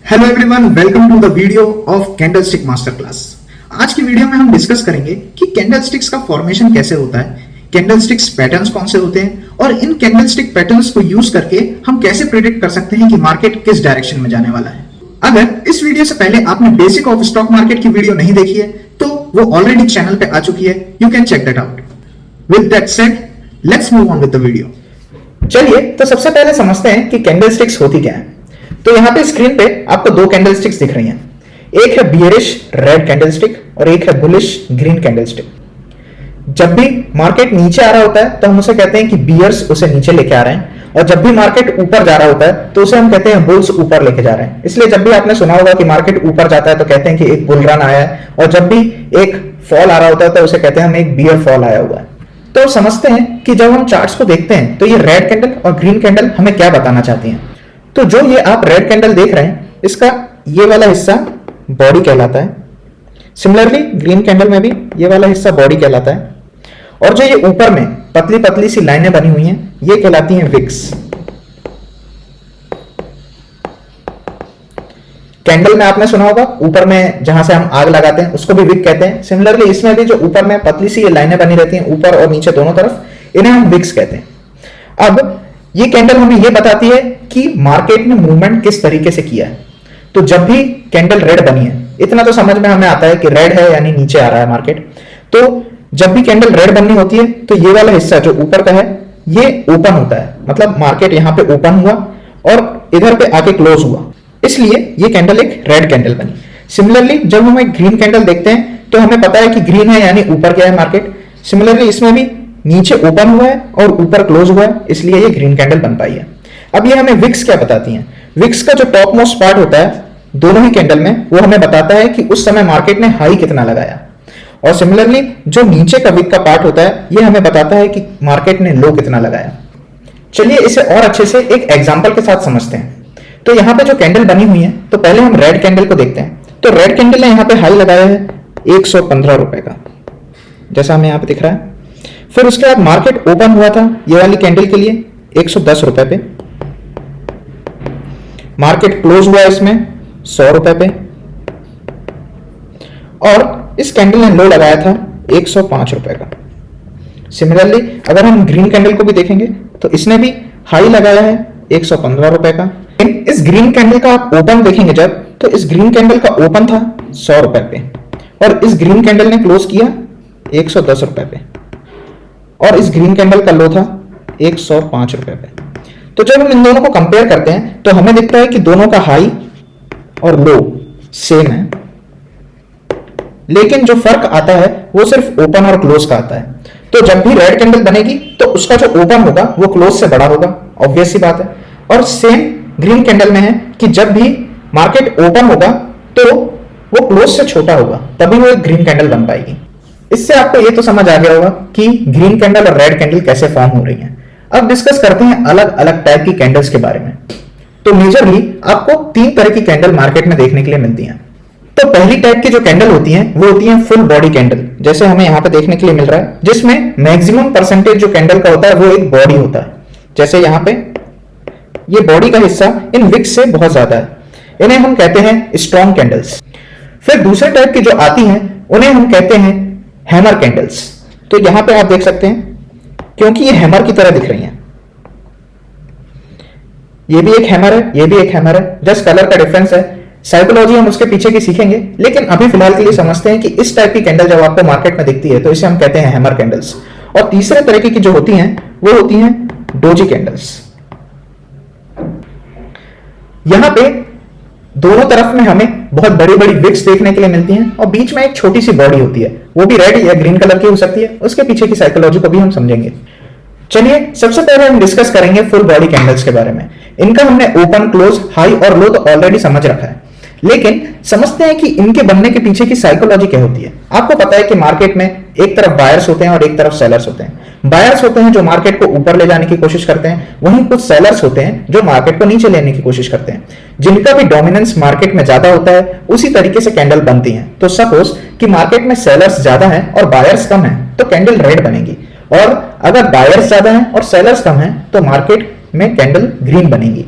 Hello everyone, welcome to the video of candlestick master class. आज की video में हम डिस्कस करेंगे कि कैंडलस्टिक्स का फॉर्मेशन कैसे होता है, कैंडलस्टिक्स पैटर्न्स कौन से होते हैं और इन कैंडलस्टिक पैटर्न्स को यूज करके हम कैसे प्रिडिक्ट कर सकते हैं कि मार्केट किस डायरेक्शन में जाने वाला है। अगर इस वीडियो से पहले आपने बेसिक ऑफ स्टॉक मार्केट की वीडियो नहीं देखी है तो वो ऑलरेडी चैनल पे आ चुकी है, you can check that out. With that said, let's move on with the video. चलिए तो सबसे पहले समझते हैं कि कैंडलस्टिक्स होती क्या है। तो यहां पे स्क्रीन पे आपको दो कैंडलस्टिक्स दिख रही हैं, एक है बियरिश रेड कैंडलस्टिक और एक है बुलिश ग्रीन कैंडलस्टिक। जब भी मार्केट नीचे आ रहा होता है तो हम उसे कहते हैं कि बियर्स उसे नीचे लेके आ रहे हैं, और जब भी मार्केट ऊपर जा रहा होता है तो उसे हम कहते हैं बुल्स ऊपर लेके जा रहे हैं। इसलिए जब भी आपने सुना होगा कि मार्केट ऊपर जाता है तो कहते हैं कि एक बुल रन आया है, और जब भी एक फॉल आ रहा होता है तो उसे कहते हैं हम एक बियर फॉल आया हुआ है। तो समझते हैं कि जब हम चार्ट्स को देखते हैं तो ये रेड कैंडल और ग्रीन कैंडल हमें क्या बताना चाहती हैं। तो जो ये आप रेड कैंडल देख रहे हैं, इसका ये वाला हिस्सा बॉडी कहलाता है। सिमिलरली ग्रीन कैंडल में भी ये वाला हिस्सा बॉडी कहलाता है, और जो ये ऊपर में पतली पतली सी लाइनें बनी हुई हैं ये कहलाती हैं विक्स। कैंडल में आपने सुना होगा ऊपर में जहां से हम आग लगाते हैं उसको भी विक कहते हैं। सिमिलरली इसमें भी जो ऊपर में पतली सी ये लाइनें बनी रहती हैं ऊपर और नीचे दोनों तरफ, इन्हें हम विक्स कहते हैं। अब ये कैंडल हमें ये बताती है कि मार्केट ने मूवमेंट किस तरीके से किया है। तो जब भी कैंडल रेड बनी है, इतना तो समझ में हमें आता है कि रेड है यानी नीचे आ रहा है मार्केट। तो जब भी कैंडल रेड बननी होती है तो ये वाला हिस्सा जो ऊपर का है ये ओपन होता है, मतलब मार्केट यहां पे ओपन हुआ और इधर पे आके क्लोज हुआ, इसलिए ये कैंडल एक रेड कैंडल बनी। सिमिलरली जब हम एक ग्रीन कैंडल देखते हैं तो हमें पता है कि ग्रीन है यानी ऊपर क्या है मार्केट। सिमिलरली इसमें भी नीचे ओपन हुआ है और ऊपर क्लोज हुआ है, इसलिए ये ग्रीन कैंडल बन पाई है। अब ये हमें विक्स क्या बताती हैं। विक्स का जो टॉप मोस्ट पार्ट होता है दोनों ही कैंडल में, वो हमें बताता है कि उस समय मार्केट ने हाई कितना लगाया, और सिमिलरली जो नीचे का विक का पार्ट होता है ये हमें बताता है कि मार्केट ने लो कितना लगाया। चलिए इसे और अच्छे से एक एग्जाम्पल के साथ समझते हैं। तो यहाँ पे जो कैंडल बनी हुई है, तो पहले हम रेड कैंडल को देखते हैं। तो रेड कैंडल ने यहाँ पे हाई लगाया है 115 रुपए का, जैसा हमें यहाँ पे दिख रहा है। फिर उसके बाद मार्केट ओपन हुआ था ये वाली कैंडल के लिए 110 रुपए पे, मार्केट क्लोज हुआ इसमें 100 रुपए पे, और इस कैंडल ने लो लगाया था 105 रुपए का। सिमिलरली अगर हम ग्रीन कैंडल को भी देखेंगे तो इसने भी हाई लगाया है 115 रुपए का। इस ग्रीन कैंडल का आप ओपन देखेंगे जब, तो इस ग्रीन कैंडल का ओपन था 100 रुपए पे, और इस ग्रीन कैंडल ने क्लोज किया 110 रुपए पे, और इस ग्रीन कैंडल का लो था 105 रुपए पे। तो जब हम इन दोनों को कंपेयर करते हैं तो हमें दिखता है कि दोनों का हाई और लो सेम है, लेकिन जो फर्क आता है वो सिर्फ ओपन और क्लोज का आता है। तो जब भी रेड कैंडल बनेगी तो उसका जो ओपन होगा वो क्लोज से बड़ा होगा, ऑब्वियस सी बात है। और सेम ग्रीन कैंडल में है कि जब भी मार्केट ओपन होगा तो वो क्लोज से छोटा होगा, तभी वो एक ग्रीन कैंडल बन पाएगी। इससे आपको ये तो समझ आ गया होगा कि ग्रीन कैंडल और रेड कैंडल कैसे फॉर्म हो रही हैं। अब डिस्कस करते हैं अलग अलग टाइप की कैंडल्स के बारे में। तो मेजरली आपको तीन तरह की कैंडल मार्केट में देखने के लिए मिलती हैं। तो पहली टाइप की जो कैंडल होती हैं वो होती हैं फुल बॉडी कैंडल, जैसे हमें यहाँ पे देखने के लिए मिल रहा है, जिसमें मैक्सिमम परसेंटेज जो कैंडल का होता है वो एक बॉडी होता है। जैसे यहाँ पे ये बॉडी का हिस्सा इन विक्स से बहुत ज्यादा है, इन्हें हम कहते हैं स्ट्रॉन्ग कैंडल्स। फिर दूसरे टाइप की जो आती हैं उन्हें हम कहते हैं हैमर कैंडल्स। तो यहां पे आप देख सकते हैं क्योंकि ये हैमर की तरह दिख रही हैं, ये भी एक हैमर है, ये भी एक हैमर है, जस्ट कलर का डिफरेंस है। साइकोलॉजी हम उसके पीछे की सीखेंगे, लेकिन अभी फिलहाल के लिए समझते हैं कि इस टाइप की कैंडल जब आपको मार्केट में दिखती है तो इसे हम कहते हैं हैमर कैंडल्स। और तीसरे तरीके की जो होती हैं वो होती हैं डोजी कैंडल्स। यहां पे दोनों तरफ में हमें बहुत बड़ी बड़ी विक्स देखने के लिए मिलती हैं, और बीच में एक छोटी सी बॉडी होती है, वो भी रेड या ग्रीन कलर की हो सकती है। उसके पीछे की साइकोलॉजी को भी हम समझेंगे। चलिए सबसे पहले हम डिस्कस करेंगे फुल बॉडी कैंडल्स के बारे में। इनका हमने ओपन, क्लोज, हाई और लो तो ऑलरेडी समझ रखा है, लेकिन समझते हैं कि इनके बनने के पीछे की साइकोलॉजी क्या होती है। आपको पता है कि मार्केट में एक तरफ बायर्स होते हैं और एक तरफ सेलर्स होते हैं। बायर्स होते हैं जो मार्केट को ऊपर ले जाने की कोशिश करते हैं, वहीं कुछ सेलर्स होते हैं जो मार्केट को नीचे लेने की कोशिश करते हैं। जिनका भी डोमिनेंस मार्केट में ज्यादा होता है उसी तरीके से कैंडल बनती हैं। तो सपोज कि मार्केट में सेलर्स ज्यादा हैं और बायर्स कम हैं तो कैंडल रेड बनेगी, और अगर बायर्स ज्यादा हैं और सेलर्स कम हैं तो मार्केट में कैंडल ग्रीन बनेगी।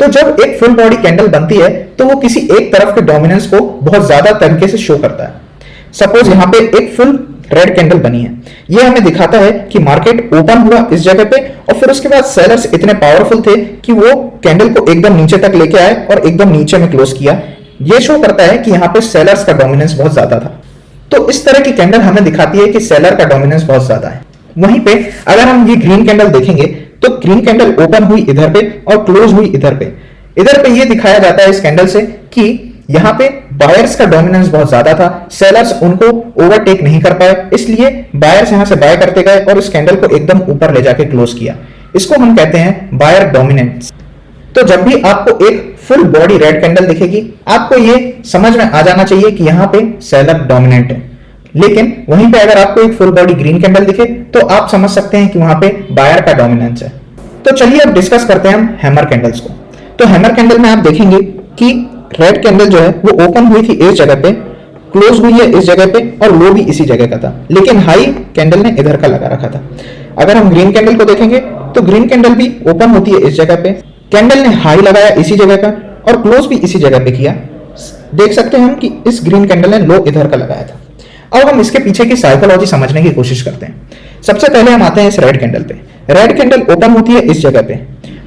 तो जब एक फुल बॉडी कैंडल बनती है तो वो किसी एक तरफ के डोमिनेंस को बहुत ज्यादा तरीके से शो करता है। सपोज यहाँ पे एक फुल रेड कैंडल बनी है, ये हमें दिखाता है कि मार्केट ओपन हुआ इस जगह पे और फिर उसके बाद सेलर्स इतने पावरफुल थे कि वो कैंडल को एकदम नीचे तक लेके आए और एकदम नीचे में क्लोज किया। ये शो करता है कि यहाँ पे सेलर्स का डोमिनेंस बहुत ज्यादा था। तो इस तरह की कैंडल हमें दिखाती है कि सेलर का डोमिनेंस बहुत ज्यादा है। वहीं पे अगर हम ये ग्रीन कैंडल देखेंगे तो ग्रीन कैंडल ओपन हुई इधर पे और क्लोज हुई इधर पे। इधर पे ये दिखाया जाता है इस कैंडल से कि यहाँ पे बायर्स का डोमिनेंस बहुत ज्यादा था, सेलर्स उनको ओवरटेक नहीं कर पाए, इसलिए बायर्स यहां से बाय करते गए और इस कैंडल को एकदम ऊपर ले जाके क्लोज किया। इसको हम कहते हैं बायर डोमिनेंस। तो जब भी आपको एक फुल बॉडी रेड कैंडल दिखेगी, आपको ये समझ में आ जाना चाहिए कि यहाँ पे सेलर डोमिनेंट है। लेकिन वहीं पे अगर आपको एक फुल बॉडी ग्रीन कैंडल दिखे तो आप समझ सकते हैं कि वहां पे बायर का डोमिनेंस है। तो चलिए अब डिस्कस करते हैं हम हैमर कैंडल्स को। तो हैमर कैंडल में आप देखेंगे कि रेड कैंडल जो है वो ओपन हुई थी इस जगह पे, क्लोज हुई है इस जगह पे और लो भी इसी जगह का था, लेकिन हाई कैंडल ने इधर का लगा रखा था। अगर हम ग्रीन कैंडल को देखेंगे तो ग्रीन कैंडल भी ओपन होती है इस जगह पे, कैंडल ने हाई लगाया इसी जगह का और क्लोज भी इसी जगह पे किया। देख सकते हैं हम कि इस ग्रीन कैंडल ने लो इधर का लगाया था। अब हम इसके पीछे की साइकोलॉजी समझने की कोशिश करते हैं। सबसे पहले हम आते हैं इस रेड कैंडल पे। रेड कैंडल ओपन होती है इस जगह पे,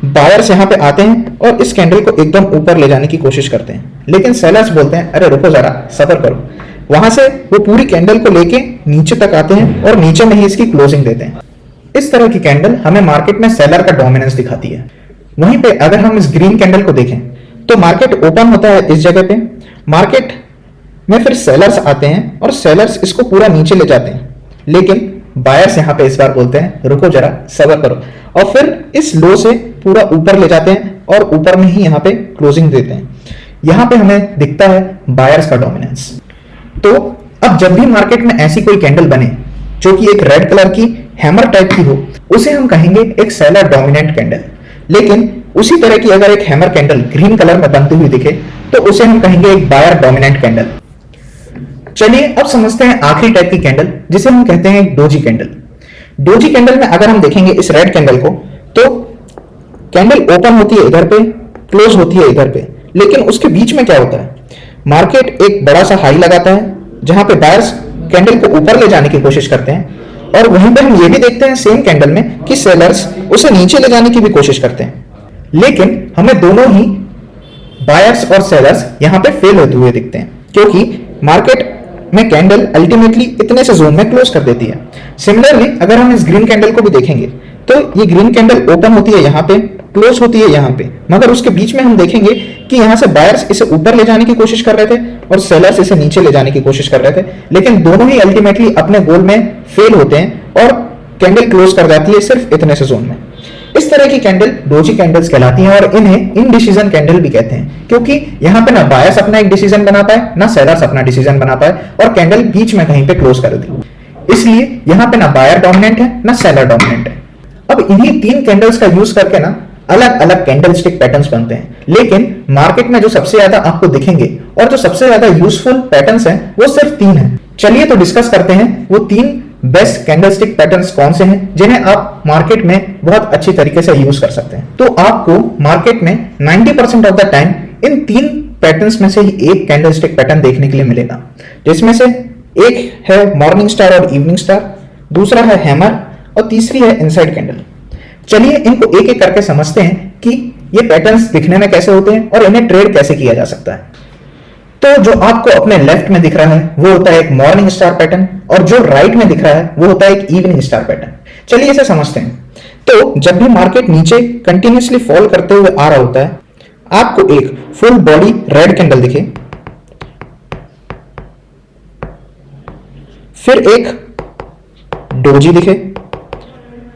बायर्स यहाँ पे आते हैं और इस कैंडल को एकदम ऊपर ले जाने की कोशिश करते हैं, लेकिन सेलर्स बोलते हैं अरे रुको जरा, सब्र करो। वहां से वो पूरी कैंडल को लेके नीचे तक आते हैं और नीचे में ही इसकी क्लोजिंग देते हैं। इस तरह की कैंडल हमें मार्केट में सेलर का डोमिनेंस दिखाती है। वहीं पे अगर हम इस ग्रीन कैंडल को देखें तो मार्केट ओपन होता है इस जगह पे, मार्केट में फिर सेलर्स आते हैं और सेलर्स इसको पूरा नीचे ले जाते हैं, लेकिन बायर्स यहाँ पे इस बार बोलते हैं रुको जरा, सब्र करो, और फिर इस लो से पूरा ऊपर ले जाते हैं और ऊपर में ही यहाँ पे क्लोजिंग देते हैं। यहाँ पे हमें दिखता है बायर्स का डोमिनेंस। तो अब जब भी मार्केट में ऐसी कोई कैंडल बने जो कि एक रेड कलर की हैमर टाइप की हो, उसे हम कहेंगे एक सेलर डोमिनेंट कैंडल। लेकिन उसी तरह की अगर एक हैमर कैंडल ग्रीन कलर में बनती हुई दिखे तो उसे हम कहेंगे एक बायर डोमिनेंट कैंडल। चलिए अब समझते हैं आखिरी टाइप की कैंडल जिसे हम कहते हैं डोजी कैंडल। डोजी कैंडल में अगर हम देखेंगे इस रेड कैंडल को तो कैंडल ओपन होती है इधर पे, क्लोज होती है इधर पे, लेकिन उसके बीच में क्या होता है, मार्केट एक बड़ा सा हाई लगाता है जहां पे बायर्स कैंडल को ऊपर ले जाने की कोशिश करते हैं और वहीं पे हम ये भी देखते हैं सेम कैंडल में कि सेलर्स उसे नीचे ले जाने की भी कोशिश करते हैं, लेकिन हमें दोनों ही बायर्स और सेलर्स यहां पे फेल होते हुए दिखते हैं क्योंकि मार्केट में कैंडल अल्टीमेटली इतने से जोन में क्लोज कर देती है। सिमिलरली अगर हम इस ग्रीन कैंडल को भी देखेंगे तो ये ग्रीन कैंडल ओपन होती है यहाँ पे, क्लोज होती है यहाँ पे, मगर उसके बीच में हम देखेंगे कि यहाँ से बायर्स इसे ऊपर ले जाने की कोशिश कर रहे थे और सेलर्स इसे नीचे ले जाने की कोशिश कर रहे थे, लेकिन दोनों ही अल्टीमेटली अपने गोल में फेल होते हैं और कैंडल क्लोज कर जाती है सिर्फ इतने से जोन में। इस तरह की कैंडल डोजी कैंडल्स कहलाती हैं और इन्हें इनडिसीजन कैंडल भी कहते हैं क्योंकि यहाँ पे ना बायर्स अपना एक डिसीजन बना पाए ना सेलर्स अपना डिसीजन बना पाए और कैंडल बीच में कहीं पे क्लोज कर दी, इसलिए यहाँ पे ना बायर डोमिनेंट है ना सेलर डोमिनेंट है। अब इन्हीं तीन कैंडल्स का यूज करके ना अलग अलग कैंडल स्टिक पैटर्न्स बनते हैं, लेकिन मार्केट में जो सबसे ज्यादा आपको दिखेंगे और जो सबसे ज्यादा यूजफुल पैटर्न्स हैं वो सिर्फ तीन हैं। चलिए तो डिस्कस करते हैं वो तीन बेस्ट कैंडलस्टिक पैटर्न्स कौन से हैं जिन्हें आप मार्केट में बहुत अच्छी तरीके से यूज कर सकते हैं। तो आपको मार्केट में 90% ऑफ द टाइम इन तीन पैटर्न्स में से ही एक कैंडलस्टिक पैटर्न देखने के लिए मिलेगा, जिसमें से एक है मॉर्निंग स्टार और इवनिंग स्टार, दूसरा है हैमर और तीसरी है इनसाइड कैंडल। चलिए इनको एक एक करके समझते हैं कि ये पैटर्न्स दिखने में कैसे होते हैं और इन्हें ट्रेड कैसे किया जा सकता है। तो जो आपको अपने लेफ्ट में दिख रहा है वो होता है एक मॉर्निंग स्टार पैटर्न और जो राइट में दिख रहा है वो होता है एक इवनिंग स्टार पैटर्न। चलिए इसे समझते हैं। तो जब भी मार्केट नीचे कंटिन्यूअसली फॉल करते हुए आ रहा होता है, आपको एक फुल बॉडी रेड कैंडल दिखे, फिर एक डोजी दिखे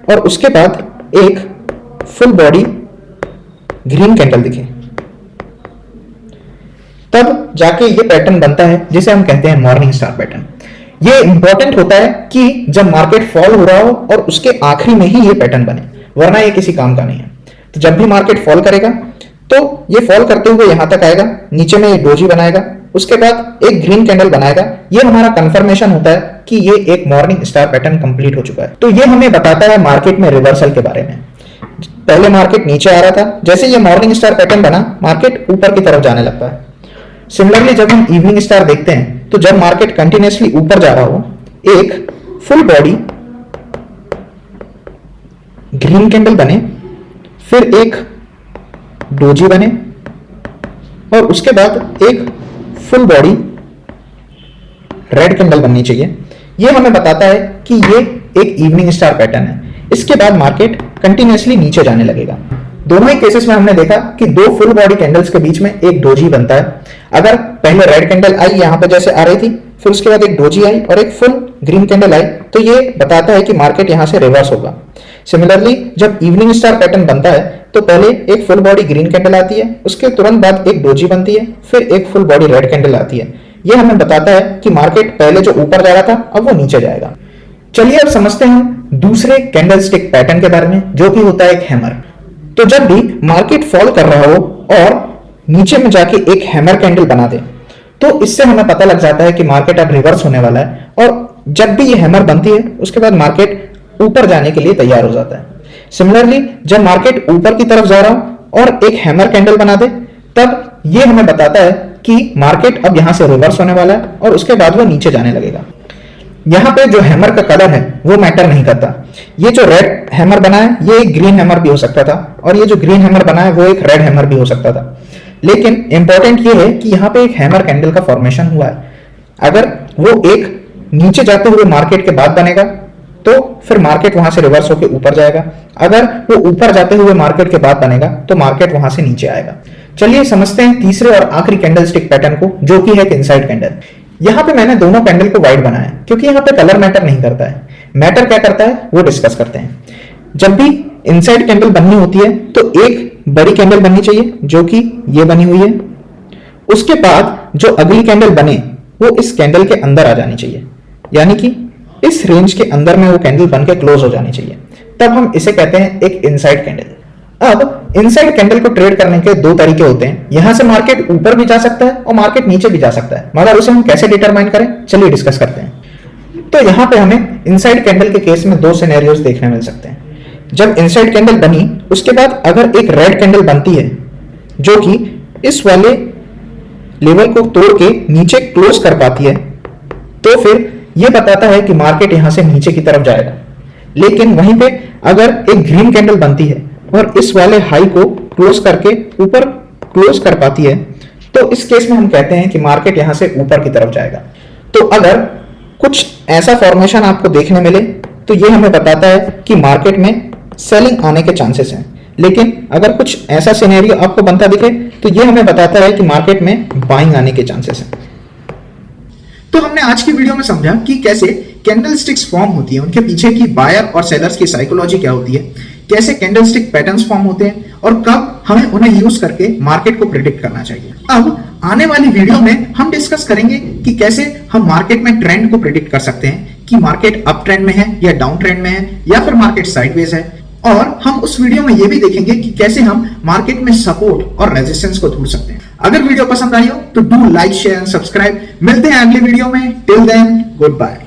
और उसके बाद एक फुल बॉडी ग्रीन कैंडल दिखे, तब जाके ये पैटर्न बनता है जिसे हम कहते हैं मॉर्निंग स्टार पैटर्न। ये इंपॉर्टेंट होता है कि जब मार्केट फॉल हो रहा हो और उसके आखिरी में ही ये पैटर्न बने, वरना ये किसी काम का नहीं है। तो जब भी मार्केट फॉल करेगा तो ये फॉल करते हुए यहां तक आएगा, नीचे में ये डोजी बनाएगा, उसके बाद एक ग्रीन कैंडल बनाएगा। ये हमारा कंफर्मेशन होता है कि ये एक मॉर्निंग स्टार पैटर्न कंप्लीट हो चुका है। तो ये हमें बताता है मार्केट में रिवर्सल के बारे में। पहले मार्केट नीचे आ रहा था, जैसे ये मॉर्निंग स्टार पैटर्न बना मार्केट ऊपर की तरफ जाने लगता है। सिमिलरली जब हम इवनिंग स्टार देखते हैं तो जब मार्केट कंटिन्यूसली ऊपर जा रहा हो, एक फुल बॉडी ग्रीन कैंडल बने, फिर एक डोजी बने और उसके बाद एक फुल बॉडी रेड कैंडल बननी चाहिए। ये हमें बताता है कि ये एक इवनिंग स्टार पैटर्न है। इसके बाद मार्केट कंटिन्यूसली नीचे जाने लगेगा। दोनों ही केसेस में हमने देखा कि दो फुल बॉडी कैंडल्स के बीच में एक डोजी बनता है। अगर पहले रेड कैंडल आई यहां पे जैसे आ रही थी, फिर उसके बाद एक डोजी आई और एक फुल ग्रीन कैंडल आई, तो ये बताता है कि मार्केट यहां से रिवर्स होगा। सिमिलरली जब इवनिंग स्टार पैटर्न बनता है तो पहले एक फुल बॉडी ग्रीन कैंडल आती है, उसके तुरंत बाद एक डोजी बनती है, फिर एक फुल बॉडी रेड कैंडल आती है। यह हमें बताता है कि मार्केट पहले जो ऊपर जा रहा था अब वो नीचे जाएगा। चलिए अब समझते हैं दूसरे कैंडलस्टिक पैटर्न के बारे में, जो कि होता है एक हैमर। तो जब भी मार्केट फॉल कर रहा हो और नीचे में जाके एक हैमर कैंडल बना दे, तो इससे हमें पता लग जाता है कि मार्केट अब रिवर्स होने वाला है। और जब भी ये हैमर बनती है उसके बाद मार्केट ऊपर जाने के लिए तैयार हो जाता है। सिमिलरली जब मार्केट ऊपर की तरफ जा रहा हो और एक हैमर कैंडल बना दे, तब ये हमें बताता है कि मार्केट अब यहां से रिवर्स होने वाला है और उसके बाद वो नीचे जाने लगेगा। यहां पे जो हैमर का कलर है वो मैटर नहीं करता। ये जो रेड हैमर बना है ये एक ग्रीन हैमर भी हो सकता था और ये जो ग्रीन हैमर बना है वो एक रेड हैमर भी हो सकता था। लेकिन इंपॉर्टेंट ये है कि यहाँ पे एक हैमर कैंडल का फॉर्मेशन हुआ है। अगर वो एक नीचे जाते हुए मार्केट के बाद बनेगा तो फिर मार्केट वहां से रिवर्स होकर ऊपर जाएगा। अगर वो ऊपर जाते हुए मार्केट के बाद बनेगा तो मार्केट वहां से नीचे आएगा। चलिए समझते हैं तीसरे और आखिरी कैंडलस्टिक पैटर्न को, जो कि है एक इनसाइड कैंडल। यहां पे मैंने दोनों कैंडल को व्हाइट बनाया क्योंकि यहां पे कलर मैटर नहीं करता है। मैटर क्या करता है वो डिस्कस करते हैं। जब भी इनसाइड कैंडल बननी होती है तो एक बड़ी कैंडल बननी चाहिए जो कि ये बनी हुई है। उसके बाद जो अगली कैंडल बने वो इस कैंडल के अंदर आ जानी चाहिए, यानी कि इस रेंज के अंदर में वो कैंडल बन के क्लोज हो जानी चाहिए। तब हम इसे कहते हैं एक इनसाइड कैंडल। अब इनसाइड कैंडल को ट्रेड करने के दो तरीके होते हैं। यहां से मार्केट ऊपर भी जा सकता है और मार्केट नीचे भी जा सकता है, मगर उसे हम कैसे डिटरमाइन करें चलिए डिस्कस करते हैं। तो यहां पे हमें इनसाइड कैंडल के केस में दो सिनेरियोस देखने मिल सकते हैं। जब इनसाइड कैंडल बनी उसके बाद अगर एक रेड कैंडल बनती है जो कि इस वाले लेवल को तोड़ के नीचे क्लोज कर पाती है, तो फिर यह बताता है कि मार्केट यहां से नीचे की तरफ जाएगा। लेकिन वहीं पे अगर एक ग्रीन कैंडल बनती है और इस वाले हाई को क्लोज करके ऊपर क्लोज कर पाती है, तो इस केस में हम कहते हैं कि मार्केट यहां से ऊपर की तरफ जाएगा। तो अगर कुछ ऐसा फॉर्मेशन आपको देखने मिले तो यह हमें बताता है कि मार्केट में सेलिंग आने के चांसेस हैं। लेकिन अगर कुछ ऐसा सिनेरियो आपको बनता दिखे तो यह हमें बताता है कि मार्केट में बाइंग आने के चांसेस हैं। तो हमने आज की वीडियो में समझा कि कैसे कैंडलस्टिक्स फॉर्म होती है, उनके पीछे की बायर और सेलर्स की साइकोलॉजी क्या होती है, कैसे कैंडलस्टिक पैटर्न्स फॉर्म होते हैं और कब हमें उन्हें यूज करके मार्केट को प्रिडिक्ट करना चाहिए। अब आने वाली वीडियो में हम डिस्कस करेंगे कि कैसे हम मार्केट में ट्रेंड को प्रिडिक्ट कर सकते हैं कि मार्केट अप ट्रेंड में है या डाउन ट्रेंड में है या फिर मार्केट साइडवेज है। और हम उस वीडियो में यह भी देखेंगे कि कैसे हम मार्केट में सपोर्ट और रेजिस्टेंस को ढूंढ सकते हैं। अगर वीडियो पसंद आई हो तो do like share and subscribe. मिलते हैं अगले वीडियो में। Till then good bye.